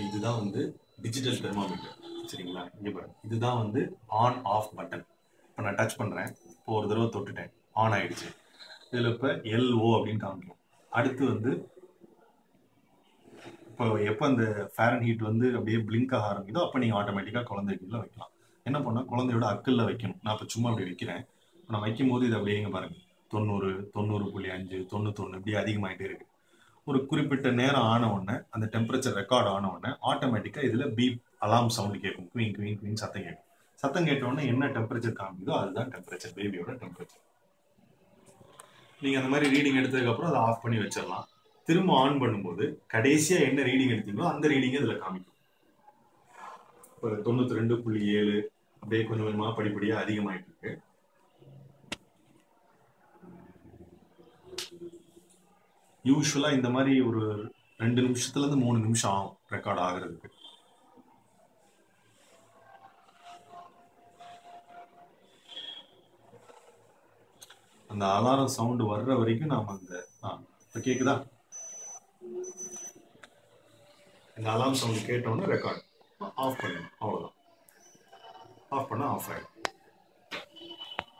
இதுதான் வந்து digital thermometer. சரிங்களா? இங்கே பாருங்க, இதுதான் வந்து ஆன் ஆஃப் பட்டன். இப்போ நான் டச் பண்ணுறேன், இப்போ ஒரு தடவை தொட்டுட்டேன், ஆன் ஆயிடுச்சு. இதில் இப்போ LO அப்படின்னு காமிக்கும். அடுத்து வந்து இப்போ எப்போ அந்த ஃபேரன் ஹீட் வந்து அப்படியே பிளிங்க் ஆக ஆரம்பிக்குதோ அப்போ நீங்கள் ஆட்டோமேட்டிக்காக குழந்தைக்குள்ள வைக்கலாம். என்ன பண்ணால் குழந்தையோட அக்கல்ல வைக்கணும். நான் இப்போ சும்மா அப்படி வைக்கிறேன். நான் வைக்கும் போது இது அப்படியே இங்கே பாருங்க, 90, 90.5, 91 இப்படி அதிகமாகிட்டே இருக்கு. ஒரு குறிப்பிட்ட நேரம் ஆன உடனே அந்த டெம்பரேச்சர் ரெக்கார்ட் ஆன உடனே ஆட்டோமேட்டிக்காக இதில் பீப் அலாம் சவுண்ட் கேட்கும். குவீன் குவீன் குவீன் சத்தம் கேட்கும். சத்தம் கேட்ட உடனே என்ன டெம்பரேச்சர் காமிக்குதோ அதுதான் டெம்பரேச்சர், பேபியோட டெம்பரேச்சர். நீங்கள் அந்த மாதிரி ரீடிங் எடுத்ததுக்கப்புறம் அதை ஆஃப் பண்ணி வச்சிடலாம். திரும்ப ஆன் பண்ணும்போது கடைசியாக என்ன ரீடிங் எடுத்தீங்களோ அந்த ரீடிங் இதில் காமிக்கும். இப்போ 92.7 அப்படியே கொஞ்சம் கொஞ்சமாக படிப்படியாக அதிகமாயிட்டு இருக்கு. யூஸ்வலாக இந்த மாதிரி ஒரு 2 நிமிஷத்துலேருந்து 3 நிமிஷம் ஆகும் ரெக்கார்ட் ஆகிறதுக்கு. அந்த அலாரம் சவுண்டு வர்ற வரைக்கும் நாம் அந்த இப்போ கேட்குதா? இந்த அலாரம் சவுண்டு கேட்டோன்னே ரெக்கார்ட் ஆஃப் பண்ணணும், அவ்வளோதான். ஆஃப் பண்ணால் ஆஃப் ஆகிடும்.